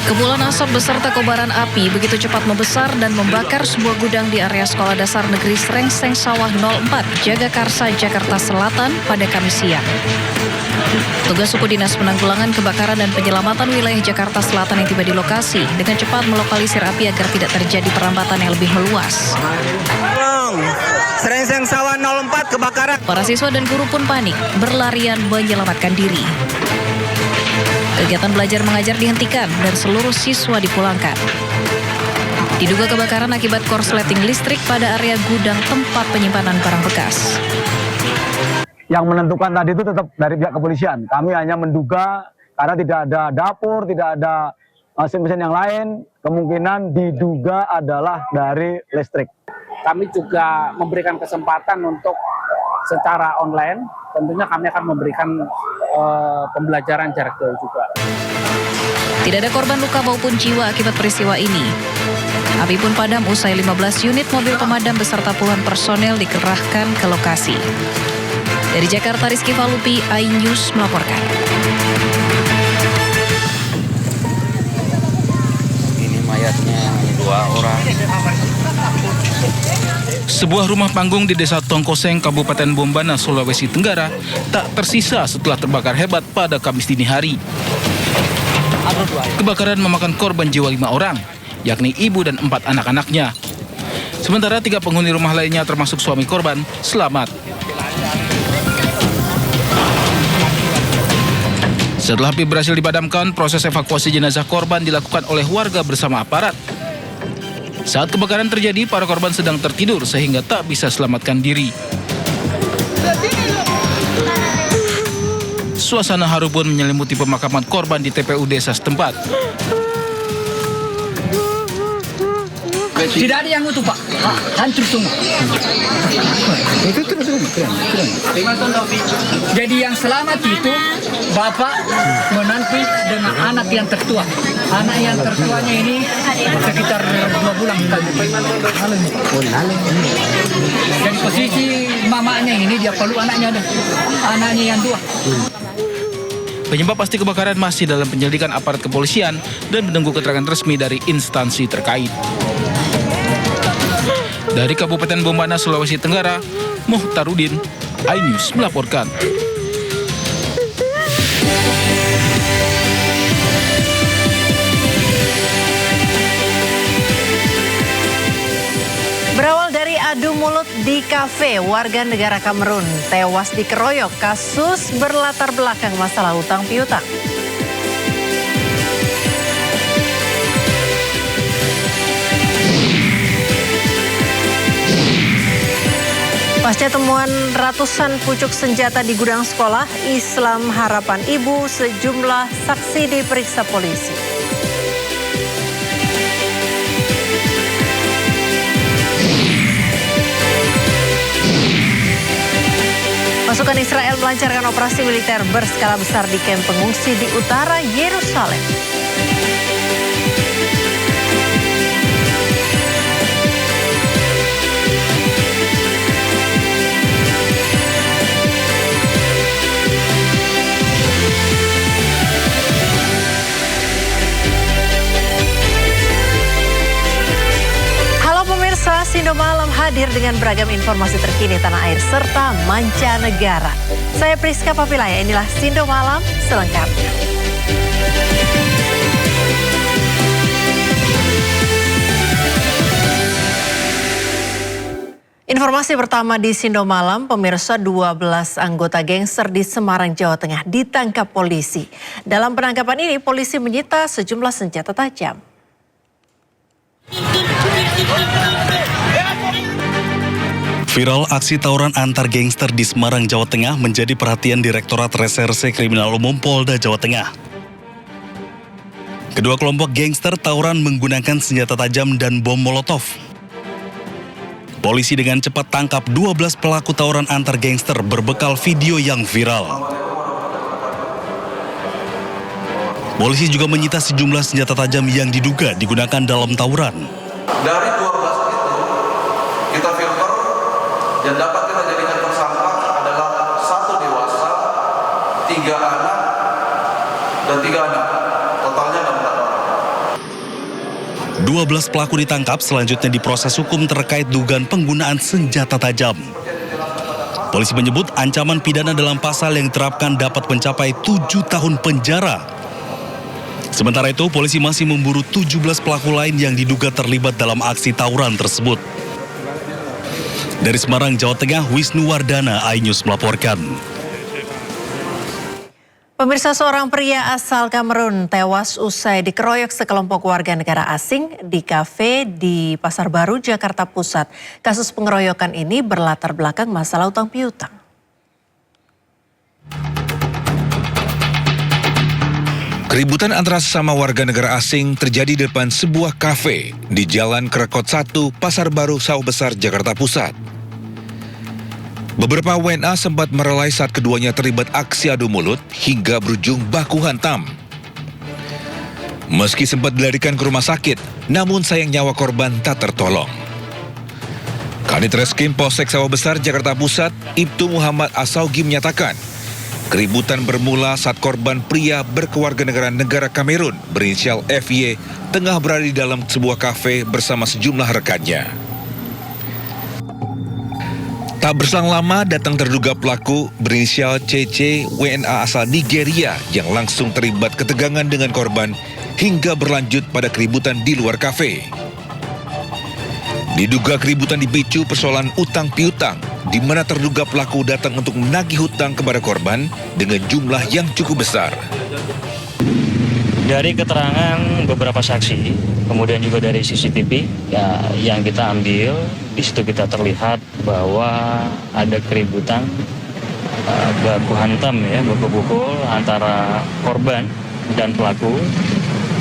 Kepulan asap beserta kobaran api begitu cepat membesar dan membakar sebuah gudang di area Sekolah Dasar Negeri Srengseng Sawah 04, Jagakarsa, Jakarta Selatan pada Kamis siang. Tugas suku dinas penanggulangan kebakaran dan penyelamatan wilayah Jakarta Selatan yang tiba di lokasi dengan cepat melokalisir api agar tidak terjadi perambatan yang lebih meluas. Srengseng Sawah 04 kebakaran. Para siswa dan guru pun panik, berlarian menyelamatkan diri. Kegiatan belajar mengajar dihentikan dan seluruh siswa dipulangkan. Diduga kebakaran akibat korsleting listrik pada area gudang tempat penyimpanan barang bekas. Yang menentukan tadi itu tetap dari pihak kepolisian. Kami hanya menduga karena tidak ada dapur, tidak ada mesin-mesin yang lain, kemungkinan diduga adalah dari listrik. Kami juga memberikan kesempatan untuk secara online, tentunya kami akan memberikan pembelajaran jarak jauh juga. Tidak ada korban luka maupun jiwa akibat peristiwa ini. Api pun padam usai 15 unit mobil pemadam beserta puluhan personel dikerahkan ke lokasi. Dari Jakarta, Rizky Falupi, iNews melaporkan. Ini mayatnya 2 orang. Sebuah rumah panggung di Desa Tongkoseng, Kabupaten Bombana, Sulawesi Tenggara tak tersisa setelah terbakar hebat pada Kamis dini hari. Kebakaran memakan korban jiwa 5 orang, yakni ibu dan 4 anak-anaknya. Sementara 3 penghuni rumah lainnya termasuk suami korban selamat. Setelah api berhasil dipadamkan, proses evakuasi jenazah korban dilakukan oleh warga bersama aparat. Saat kebakaran terjadi, para korban sedang tertidur sehingga tak bisa selamatkan diri. Suasana haru pun menyelimuti pemakaman korban di TPU desa setempat. Tidak ada yang utuh, Pak. Hancur semua. Jadi yang selamat itu bapak, menantu dengan anak yang tertua. Anak yang tertuanya ini sekitar 2 bulan. Dan posisi mamanya ini dia peluk anaknya ada. Anaknya yang 2. Penyebab pasti kebakaran masih dalam penyelidikan aparat kepolisian dan menunggu keterangan resmi dari instansi terkait. Dari Kabupaten Bombana, Sulawesi Tenggara, Muhtarudin, iNews melaporkan. Berawal dari adu mulut di kafe, warga negara Kamerun tewas dikeroyok. Kasus berlatar belakang masalah hutang piutang. Pasca temuan ratusan pucuk senjata di gudang sekolah Islam Harapan Ibu, sejumlah saksi diperiksa polisi. Pasukan Israel melancarkan operasi militer berskala besar di kamp pengungsi di utara Yerusalem. Sindo Malam hadir dengan beragam informasi terkini tanah air serta mancanegara. Saya Priska Papilaya, inilah Sindo Malam selengkapnya. Informasi pertama di Sindo Malam, pemirsa, 12 anggota gangster di Semarang, Jawa Tengah ditangkap polisi. Dalam penangkapan ini, polisi menyita sejumlah senjata tajam. Viral aksi tawuran antar gangster di Semarang, Jawa Tengah menjadi perhatian Direktorat Reserse Kriminal Umum Polda Jawa Tengah. Kedua kelompok gangster tawuran menggunakan senjata tajam dan bom molotov. Polisi dengan cepat tangkap 12 pelaku tawuran antar gangster berbekal video yang viral. Polisi juga menyita sejumlah senjata tajam yang diduga digunakan dalam tawuran. Dari 12 itu, kita filter dan dapat kita jadikan tersangka adalah 1 dewasa 3 anak dan 3 anak. Totalnya 64 orang. 12 pelaku ditangkap, selanjutnya diproses hukum terkait dugaan penggunaan senjata tajam. Polisi menyebut ancaman pidana dalam pasal yang diterapkan dapat mencapai 7 tahun penjara. Sementara itu, polisi masih memburu 17 pelaku lain yang diduga terlibat dalam aksi tawuran tersebut. Dari Semarang, Jawa Tengah, Wisnu Wardana, iNews melaporkan. Pemirsa, seorang pria asal Kamerun tewas usai dikeroyok sekelompok warga negara asing di kafe di Pasar Baru, Jakarta Pusat. Kasus pengeroyokan ini berlatar belakang masalah utang piutang. Keributan antara sesama warga negara asing terjadi di depan sebuah kafe di Jalan Krekot 1, Pasar Baru, Sawah Besar, Jakarta Pusat. Beberapa WNA sempat merelai saat keduanya terlibat aksi adu mulut hingga berujung baku hantam. Meski sempat dilarikan ke rumah sakit, namun sayang nyawa korban tak tertolong. Kanit Reskrim Polsek Sawah Besar, Jakarta Pusat, Ibtu Muhammad Asaugi menyatakan, keributan bermula saat korban pria berkewarganegaraan negara Kamerun berinisial FY tengah berada di dalam sebuah kafe bersama sejumlah rekannya. Tak berselang lama datang terduga pelaku berinisial CC WNA asal Nigeria yang langsung terlibat ketegangan dengan korban hingga berlanjut pada keributan di luar kafe. Diduga keributan dipicu persoalan utang piutang, di mana terduga pelaku datang untuk menagih hutang kepada korban dengan jumlah yang cukup besar. Dari keterangan beberapa saksi, kemudian juga dari CCTV yang kita ambil, di situ kita terlihat bahwa ada keributan, baku hantam baku pukul antara korban dan pelaku.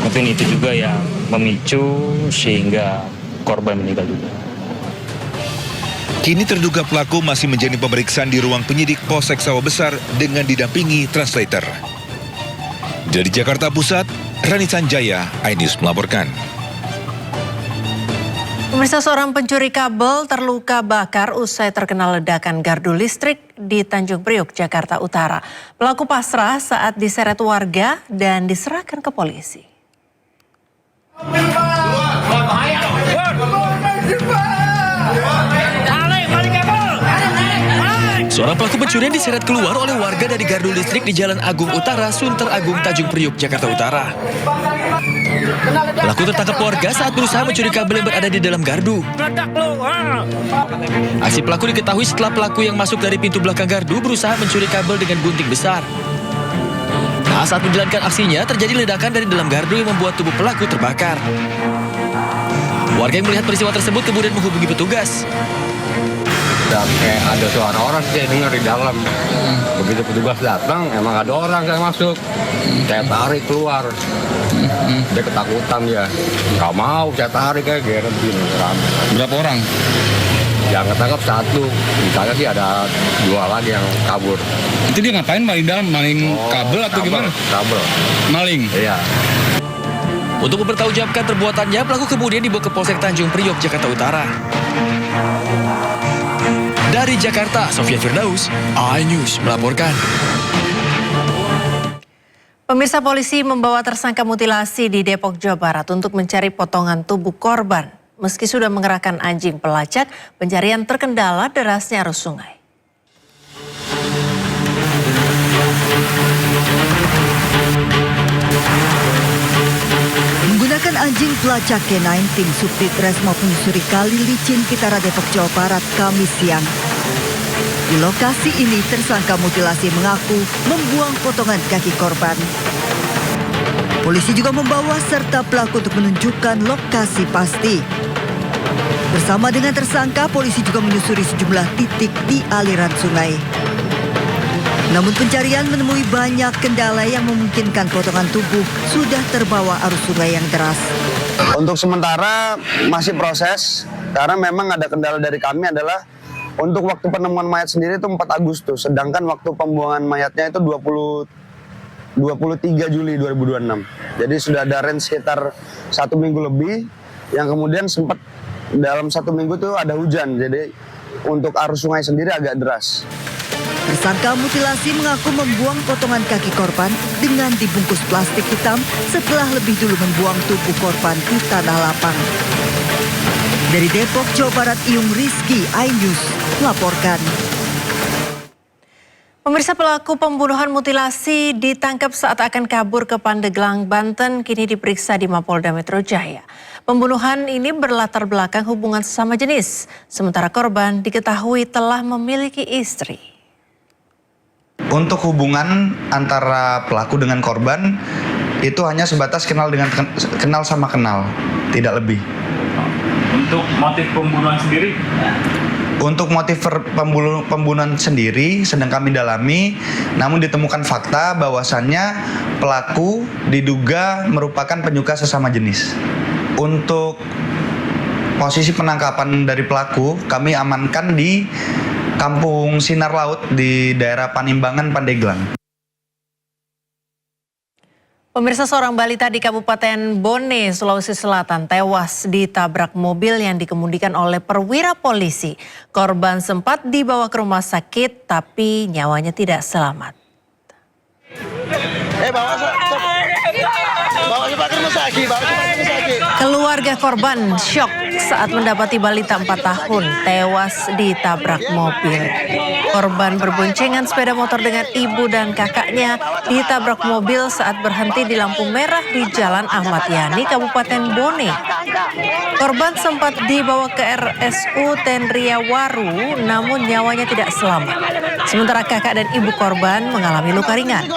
Mungkin itu juga yang memicu sehingga korban meninggal dunia. Kini terduga pelaku masih menjalani pemeriksaan di ruang penyidik Polsek Sawah Besar dengan didampingi translator. Dari Jakarta Pusat, Rani Sanjaya, iNews melaporkan. Pemirsa, seorang pencuri kabel terluka bakar usai terkena ledakan gardu listrik di Tanjung Priok, Jakarta Utara. Pelaku pasrah saat diseret warga dan diserahkan ke polisi. Seorang pelaku pencurian diseret keluar oleh warga dari gardu listrik di Jalan Agung Utara, Sunter Agung, Tanjung Priok, Jakarta Utara. Pelaku tertangkap warga saat berusaha mencuri kabel yang berada di dalam gardu. Aksi pelaku diketahui setelah pelaku yang masuk dari pintu belakang gardu berusaha mencuri kabel dengan gunting besar. Nah, saat menjalankan aksinya terjadi ledakan dari dalam gardu yang membuat tubuh pelaku terbakar. Warga yang melihat peristiwa tersebut kemudian menghubungi petugas. Kayak ada suara orang saya dengar di dalam. Begitu petugas datang, emang ada orang yang masuk. Saya tarik keluar. Dia ketakutan ya. Nggak mau saya tarik kayak geret gini. Berapa orang? Yang ketangkap 1. Misalnya sih ada 2 lagi yang kabur. Itu dia ngapain maling dalam? Maling kabel atau gimana? Kabel. Maling? Iya. Untuk mempertanggungjawabkan perbuatannya, pelaku kemudian dibawa ke Polsek Tanjung Priok, Jakarta Utara. Dari Jakarta, Sofia Firdaus, iNews melaporkan. Pemirsa, polisi membawa tersangka mutilasi di Depok, Jawa Barat untuk mencari potongan tubuh korban. Meski sudah mengerahkan anjing pelacak, pencarian terkendala derasnya arus sungai. Menggunakan anjing pelacak K9, tim Subdit Resmo menyusuri Kali Licin Kitara, Depok, Jawa Barat, Kamis siang. Di lokasi ini, tersangka mutilasi mengaku membuang potongan kaki korban. Polisi juga membawa serta pelaku untuk menunjukkan lokasi pasti. Bersama dengan tersangka, polisi juga menyusuri sejumlah titik di aliran sungai. Namun pencarian menemui banyak kendala yang memungkinkan potongan tubuh sudah terbawa arus sungai yang deras. Untuk sementara masih proses, karena memang ada kendala dari kami adalah untuk waktu penemuan mayat sendiri itu 4 Agustus, sedangkan waktu pembuangan mayatnya itu 23 Juli 2026. Jadi sudah ada range sekitar 1 minggu lebih, yang kemudian sempat dalam 1 minggu itu ada hujan, jadi untuk arus sungai sendiri agak deras. Tersangka mutilasi mengaku membuang potongan kaki korban dengan dibungkus plastik hitam setelah lebih dulu membuang tubuh korban di tanah lapang. Dari Depok, Jawa Barat, Iyung Rizky, iNews melaporkan. Pemirsa, pelaku pembunuhan mutilasi ditangkap saat akan kabur ke Pandeglang, Banten, kini diperiksa di Mapolda Metro Jaya. Pembunuhan ini berlatar belakang hubungan sesama jenis, sementara korban diketahui telah memiliki istri. Untuk hubungan antara pelaku dengan korban itu hanya sebatas kenal sama kenal, tidak lebih. Untuk motif pembunuhan sendiri? Untuk motif pembunuhan sendiri sedang kami dalami, namun ditemukan fakta bahwasannya pelaku diduga merupakan penyuka sesama jenis. Untuk posisi penangkapan dari pelaku, kami amankan di Kampung Sinar Laut di daerah Panimbangan, Pandeglang. Pemirsa, seorang balita di Kabupaten Bone, Sulawesi Selatan tewas ditabrak mobil yang dikemudikan oleh perwira polisi. Korban sempat dibawa ke rumah sakit tapi nyawanya tidak selamat. Keluarga korban syok saat mendapati balita 4 tahun tewas ditabrak mobil. Korban berboncengan sepeda motor dengan ibu dan kakaknya ditabrak mobil saat berhenti di lampu merah di Jalan Ahmad Yani, Kabupaten Bone. Korban sempat dibawa ke RSU Tenria Waru, namun nyawanya tidak selamat. Sementara kakak dan ibu korban mengalami luka ringan.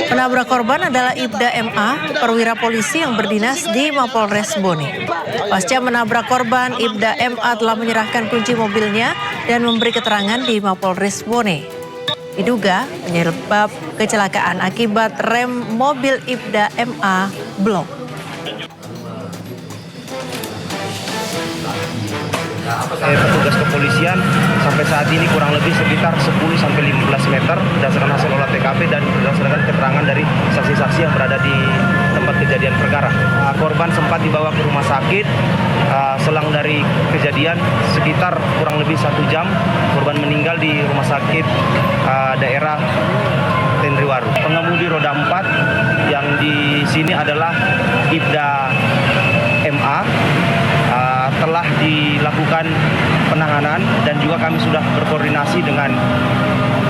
Penabrak korban adalah Ibda MA, perwira polisi yang berdinas di Mapolres Bone. Pasca menabrak korban, Ibda MA telah menyerahkan kunci mobilnya dan memberi keterangan di Mapolres Bone. Diduga penyebab kecelakaan akibat rem mobil Ibda MA blok. Petugas kepolisian sampai saat ini kurang lebih sekitar 10-15 meter berdasarkan hasil olah TKP dan berdasarkan keterangan dari saksi-saksi yang berada di tempat kejadian perkara. Korban sempat dibawa ke rumah sakit. Selang dari kejadian sekitar kurang lebih 1 jam, korban meninggal di rumah sakit daerah Tenriwaru. Pengemudi roda 4 yang di sini adalah Ibda MA. Telah dilakukan penahanan dan juga kami sudah berkoordinasi dengan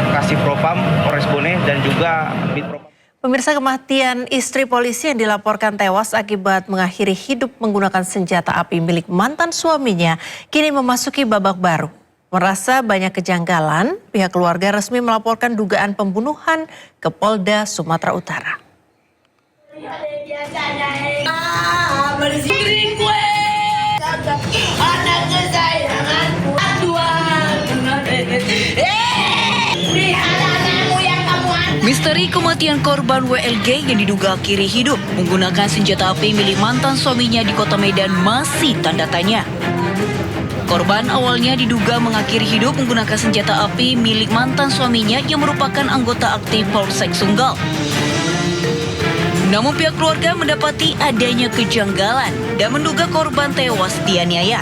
Kasih Propam, Polres Bone dan juga Bitpropam. Pemirsa, kematian istri polisi yang dilaporkan tewas akibat mengakhiri hidup menggunakan senjata api milik mantan suaminya kini memasuki babak baru. Merasa banyak kejanggalan, pihak keluarga resmi melaporkan dugaan pembunuhan ke Polda Sumatera Utara. Anak kesayanganku, Misteri kematian korban WLG yang diduga akhiri hidup menggunakan senjata api milik mantan suaminya di Kota Medan masih tanda tanya. Korban awalnya diduga mengakhiri hidup menggunakan senjata api milik mantan suaminya yang merupakan anggota aktif Polsek Sunggal. Namun pihak keluarga mendapati adanya kejanggalan dan menduga korban tewas dianiaya.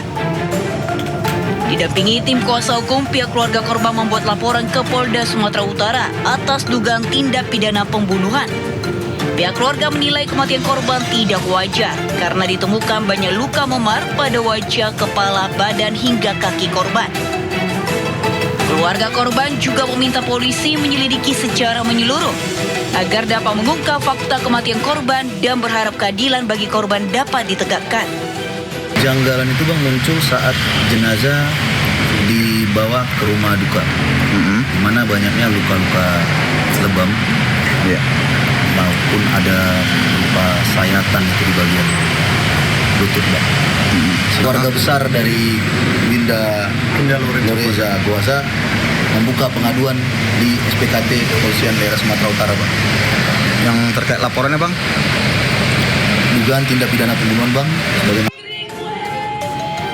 Didampingi tim kuasa hukum, pihak keluarga korban membuat laporan ke Polda Sumatera Utara atas dugaan tindak pidana pembunuhan. Pihak keluarga menilai kematian korban tidak wajar karena ditemukan banyak luka memar pada wajah, kepala, badan hingga kaki korban. Keluarga korban juga meminta polisi menyelidiki secara menyeluruh agar dapat mengungkap fakta kematian korban dan berharap keadilan bagi korban dapat ditegakkan. Janggalan itu Bang muncul saat jenazah dibawa ke rumah duka, di mana banyaknya luka-luka lebam, maupun ada luka sayatan itu di bagian lutut Bang. Keluarga besar dari Winda Lorenza Kuasa membuka pengaduan di SPKT Kepolisian Daerah Sumatera Utara Bang. Yang terkait laporannya Bang? Dugaan tindak pidana pembunuhan Bang.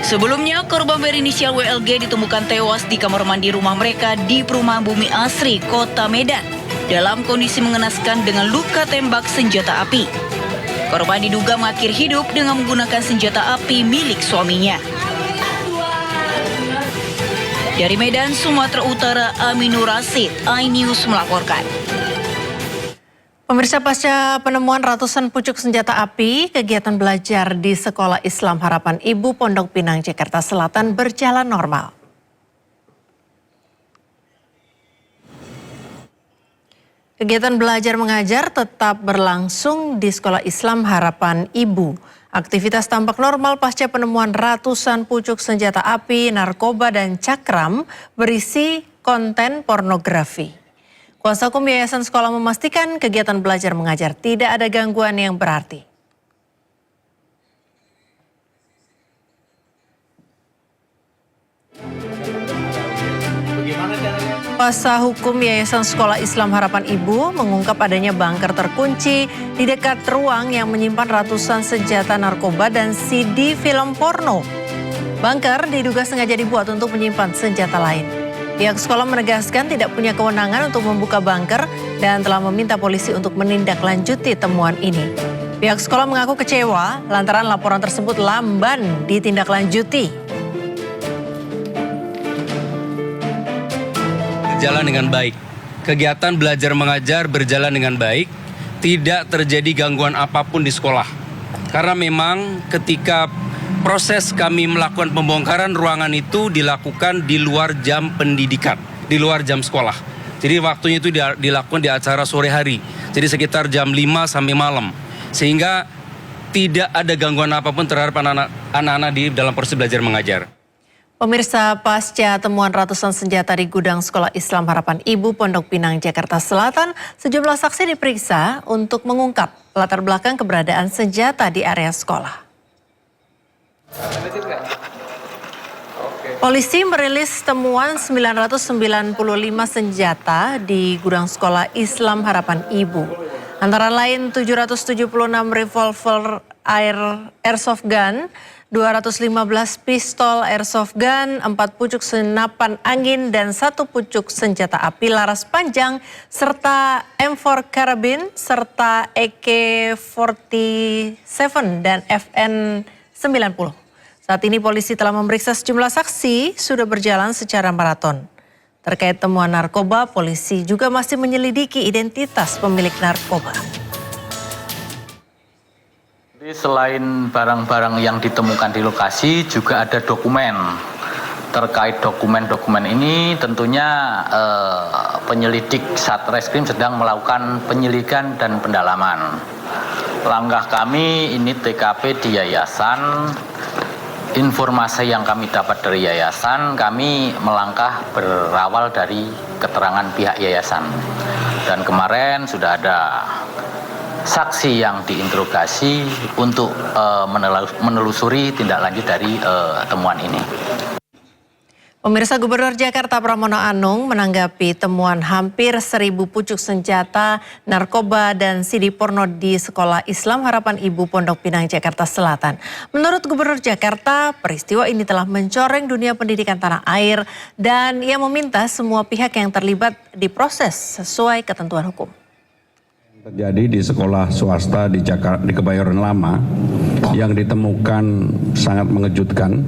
Sebelumnya, korban berinisial WLG ditemukan tewas di kamar mandi rumah mereka di Perumahan Bumi Asri, Kota Medan, dalam kondisi mengenaskan dengan luka tembak senjata api. Korban diduga mengakhiri hidup dengan menggunakan senjata api milik suaminya. Dari Medan, Sumatera Utara, Aminur Rasid, iNews melaporkan. Pemirsa, pasca penemuan ratusan pucuk senjata api, kegiatan belajar di Sekolah Islam Harapan Ibu Pondok Pinang, Jakarta Selatan berjalan normal. Kegiatan belajar mengajar tetap berlangsung di Sekolah Islam Harapan Ibu. Aktivitas tampak normal pasca penemuan ratusan pucuk senjata api, narkoba, dan cakram berisi konten pornografi. Kuasa hukum Yayasan Sekolah memastikan kegiatan belajar mengajar tidak ada gangguan yang berarti. Kuasa hukum Yayasan Sekolah Islam Harapan Ibu mengungkap adanya bunker terkunci di dekat ruang yang menyimpan ratusan senjata narkoba dan CD film porno. Bunker diduga sengaja dibuat untuk menyimpan senjata lain. Pihak sekolah menegaskan tidak punya kewenangan untuk membuka bunker dan telah meminta polisi untuk menindaklanjuti temuan ini. Pihak sekolah mengaku kecewa lantaran laporan tersebut lamban ditindaklanjuti. Berjalan dengan baik. Kegiatan belajar mengajar berjalan dengan baik, tidak terjadi gangguan apapun di sekolah. Karena memang ketika proses kami melakukan pembongkaran ruangan itu dilakukan di luar jam pendidikan, di luar jam sekolah. Jadi waktunya itu dilakukan di acara sore hari, jadi sekitar jam 5 sampai malam. Sehingga tidak ada gangguan apapun terhadap anak-anak di dalam proses belajar mengajar. Pemirsa, pasca temuan ratusan senjata di gudang Sekolah Islam Harapan Ibu Pondok Pinang, Jakarta Selatan, sejumlah saksi diperiksa untuk mengungkap latar belakang keberadaan senjata di area sekolah. Polisi merilis temuan 995 senjata di gudang Sekolah Islam Harapan Ibu. Antara lain 776 revolver airsoft gun, 215 pistol airsoft gun, 4 pucuk senapan angin, dan 1 pucuk senjata api laras panjang, serta M4 karabin, serta AK-47 dan FN-90. Saat ini polisi telah memeriksa sejumlah saksi, sudah berjalan secara maraton. Terkait temuan narkoba, polisi juga masih menyelidiki identitas pemilik narkoba. Selain barang-barang yang ditemukan di lokasi, juga ada dokumen. Terkait dokumen-dokumen ini tentunya penyelidik Satreskrim sedang melakukan penyelidikan dan pendalaman. Langkah kami ini TKP di yayasan. Informasi yang kami dapat dari yayasan, kami melangkah berawal dari keterangan pihak yayasan. Dan kemarin sudah ada saksi yang diinterogasi untuk menelusuri tindak lanjut dari temuan ini. Pemirsa, Gubernur Jakarta Pramono Anung menanggapi temuan hampir 1.000 pucuk senjata, narkoba, dan CD porno di Sekolah Islam Harapan Ibu Pondok Pinang, Jakarta Selatan. Menurut Gubernur Jakarta, peristiwa ini telah mencoreng dunia pendidikan tanah air dan ia meminta semua pihak yang terlibat diproses sesuai ketentuan hukum. Terjadi di sekolah swasta di Kebayoran Lama yang ditemukan sangat mengejutkan.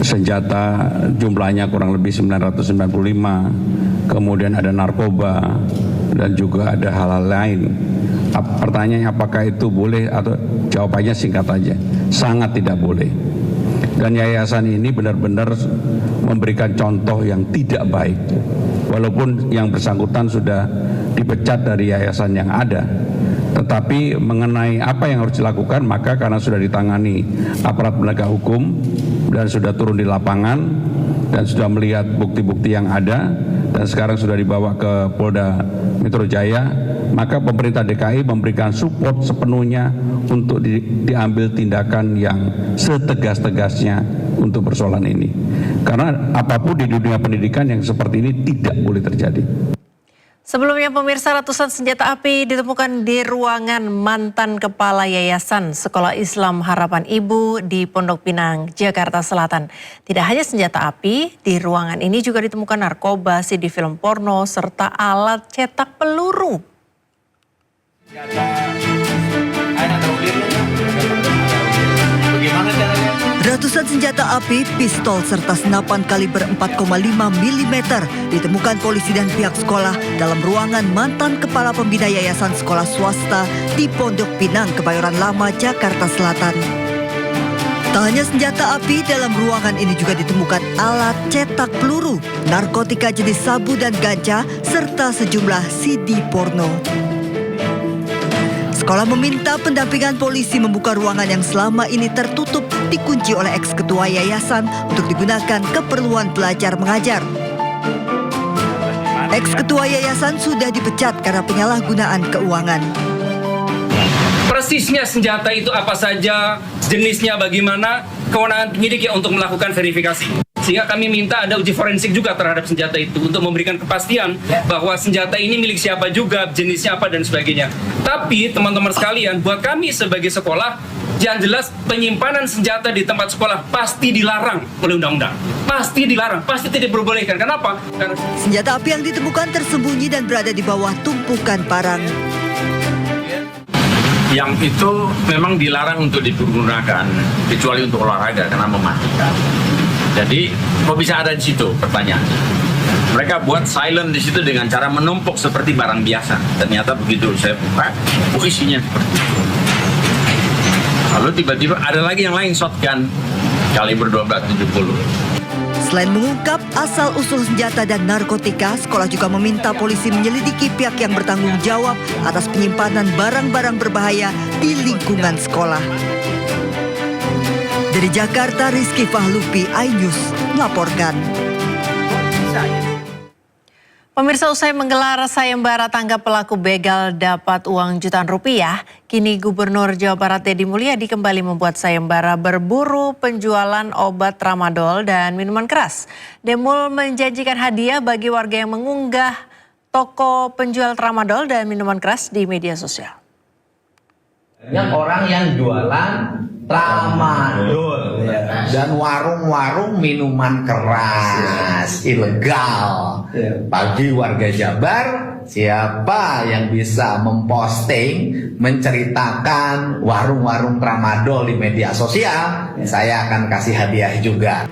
Senjata jumlahnya kurang lebih 995, kemudian ada narkoba dan juga ada hal-hal lain. Pertanyaannya apakah itu boleh atau jawabannya singkat aja, sangat tidak boleh. Dan yayasan ini benar-benar memberikan contoh yang tidak baik. Walaupun yang bersangkutan sudah dipecat dari yayasan yang ada. Tetapi mengenai apa yang harus dilakukan, maka karena sudah ditangani aparat penegak hukum dan sudah turun di lapangan dan sudah melihat bukti-bukti yang ada dan sekarang sudah dibawa ke Polda Metro Jaya, maka pemerintah DKI memberikan support sepenuhnya untuk diambil tindakan yang setegas-tegasnya untuk persoalan ini. Karena apapun di dunia pendidikan yang seperti ini tidak boleh terjadi. Sebelumnya, pemirsa, ratusan senjata api ditemukan di ruangan mantan Kepala Yayasan Sekolah Islam Harapan Ibu di Pondok Pinang, Jakarta Selatan. Tidak hanya senjata api, di ruangan ini juga ditemukan narkoba, CD film porno, serta alat cetak peluru. Ratusan senjata api, pistol serta senapan kaliber 4,5 mm ditemukan polisi dan pihak sekolah dalam ruangan mantan kepala pembina yayasan sekolah swasta di Pondok Pinang, Kebayoran Lama, Jakarta Selatan. Tak hanya senjata api, dalam ruangan ini juga ditemukan alat cetak peluru, narkotika jenis sabu dan ganja, serta sejumlah CD porno. Sekolah meminta pendampingan polisi membuka ruangan yang selama ini tertutup dikunci oleh eks-ketua yayasan untuk digunakan keperluan belajar mengajar. Eks-ketua yayasan sudah dipecat karena penyalahgunaan keuangan. Persisnya senjata itu apa saja, jenisnya bagaimana, kewenangan penyidik ya untuk melakukan verifikasi. Sehingga kami minta ada uji forensik juga terhadap senjata itu untuk memberikan kepastian bahwa senjata ini milik siapa juga, jenisnya apa dan sebagainya. Tapi teman-teman sekalian, buat kami sebagai sekolah, yang jelas penyimpanan senjata di tempat sekolah pasti dilarang oleh undang-undang. Pasti dilarang, pasti tidak diperbolehkan. Kenapa? Karena senjata api yang ditemukan tersembunyi dan berada di bawah tumpukan parang. Yang itu memang dilarang untuk dipergunakan kecuali untuk olahraga karena mematikan. Jadi, kok bisa ada di situ? Pertanyaan. Mereka buat silent di situ dengan cara menumpuk seperti barang biasa. Ternyata begitu saya buka, isinya seperti itu. Lalu tiba-tiba ada lagi yang lain shotgun kaliber 1270. Selain mengungkap asal-usul senjata dan narkotika, sekolah juga meminta polisi menyelidiki pihak yang bertanggung jawab atas penyimpanan barang-barang berbahaya di lingkungan sekolah. Dari Jakarta, Rizky Fahlupi, iNews melaporkan. Pemirsa, usai menggelar sayembara tangkap pelaku begal dapat uang jutaan rupiah, kini Gubernur Jawa Barat Deddy Mulyadi kembali membuat sayembara berburu penjualan obat tramadol dan minuman keras. Demul menjanjikan hadiah bagi warga yang mengunggah toko penjual tramadol dan minuman keras di media sosial. Banyak orang yang jualan tramadol dan warung-warung minuman keras ilegal. Bagi warga Jabar, siapa yang bisa memposting, menceritakan warung-warung tramadol di media sosial, saya akan kasih hadiah juga.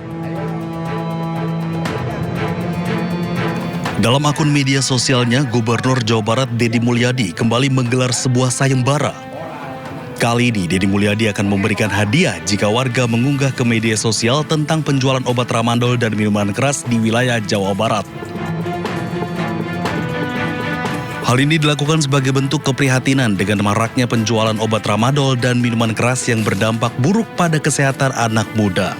Dalam akun media sosialnya, Gubernur Jawa Barat Deddy Mulyadi kembali menggelar sebuah sayembara. Kali ini Deddy Mulyadi akan memberikan hadiah jika warga mengunggah ke media sosial tentang penjualan obat tramadol dan minuman keras di wilayah Jawa Barat. Hal ini dilakukan sebagai bentuk keprihatinan dengan maraknya penjualan obat tramadol dan minuman keras yang berdampak buruk pada kesehatan anak muda.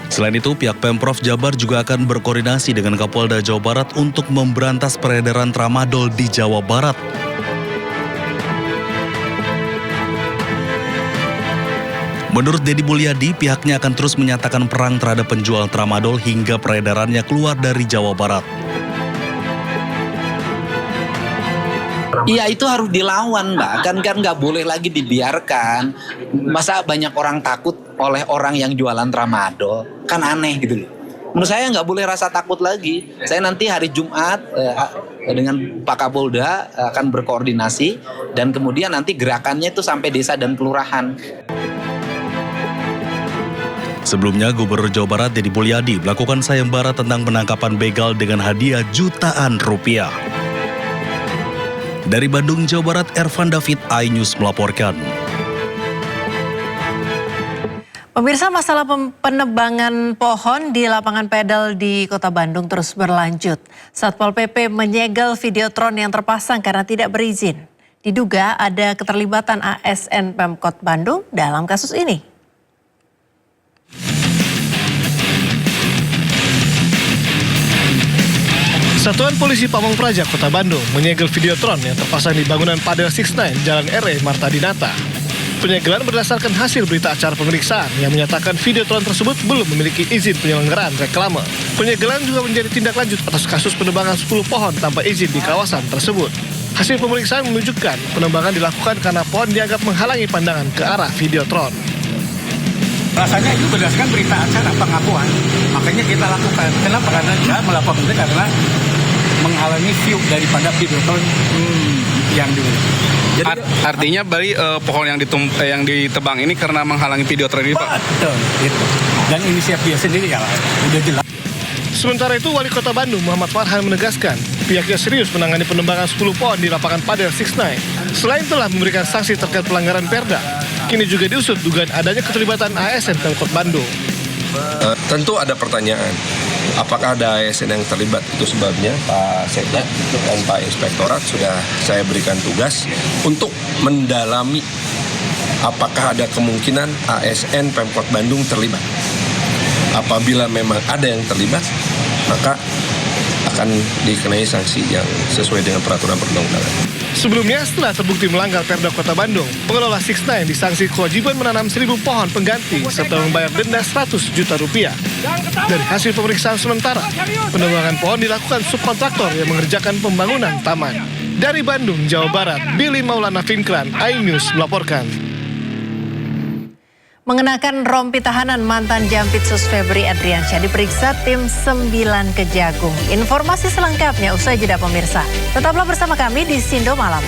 Selain itu, pihak Pemprov Jabar juga akan berkoordinasi dengan Kapolda Jawa Barat untuk memberantas peredaran tramadol di Jawa Barat. Menurut Deddy Mulyadi, pihaknya akan terus menyatakan perang terhadap penjual tramadol hingga peredarannya keluar dari Jawa Barat. Iya, itu harus dilawan, Mbak. Kan nggak boleh lagi dibiarkan. Masa banyak orang takut oleh orang yang jualan tramadol? Kan aneh gitu loh. Menurut saya nggak boleh rasa takut lagi. Saya nanti hari Jumat dengan Pak Kapolda akan berkoordinasi dan kemudian nanti gerakannya itu sampai desa dan kelurahan. Sebelumnya, Gubernur Jawa Barat Deddy Mulyadi melakukan sayembara tentang penangkapan begal dengan hadiah jutaan rupiah. Dari Bandung, Jawa Barat, Ervan David, iNews melaporkan. Pemirsa, masalah penebangan pohon di lapangan pedal di Kota Bandung terus berlanjut. Satpol PP menyegel videotron yang terpasang karena tidak berizin. Diduga ada keterlibatan ASN Pemkot Bandung dalam kasus ini. Satuan Polisi Pamong Praja Kota Bandung menyegel videotron yang terpasang di bangunan Padel 69 Jalan R.E. Marta Dinata. Penyegelan berdasarkan hasil berita acara pemeriksaan yang menyatakan videotron tersebut belum memiliki izin penyelenggaraan reklame. Penyegelan juga menjadi tindak lanjut atas kasus penebangan 10 pohon tanpa izin di kawasan tersebut. Hasil pemeriksaan menunjukkan penebangan dilakukan karena pohon dianggap menghalangi pandangan ke arah videotron. Rasanya itu berdasarkan berita acara pengakuan, makanya kita lakukan. Kenapa? Karena dia melaporkan itu karena menghalangi view daripada videotron. yang dulu. Artinya Bali pohon yang ditebang ini karena menghalangi video tren ini, Pak? Betul, gitu. Dan inisiatif dia sendiri ya, udah jelas. Sementara itu, Wali Kota Bandung Muhammad Farhan menegaskan pihaknya serius menangani penembangan 10 pohon di lapangan Padel 69. Selain telah memberikan sanksi terkait pelanggaran Perda, kini juga diusut dugaan adanya keterlibatan ASN Pemkot Bandung. Tentu ada pertanyaan, apakah ada ASN yang terlibat? Itu sebabnya Pak Sekda dan Pak Inspektorat sudah saya berikan tugas untuk mendalami apakah ada kemungkinan ASN Pemkot Bandung terlibat. Apabila memang ada yang terlibat, maka akan dikenai sanksi yang sesuai dengan peraturan perundang-undangan. Sebelumnya, setelah terbukti melanggar Perda Kota Bandung, pengelola 69 disanksi kewajiban menanam 1.000 pohon pengganti serta membayar denda 100 juta rupiah. Dari hasil pemeriksaan sementara, penebangan pohon dilakukan subkontraktor yang mengerjakan pembangunan taman. Dari Bandung, Jawa Barat, Billy Maulana Finkran, iNews melaporkan. Mengenakan rompi tahanan, mantan Jampitsus Febri Adriansyah diperiksa tim 9 Kejagung. Informasi selengkapnya usai jeda pemirsa. Tetaplah bersama kami di Sindo Malam.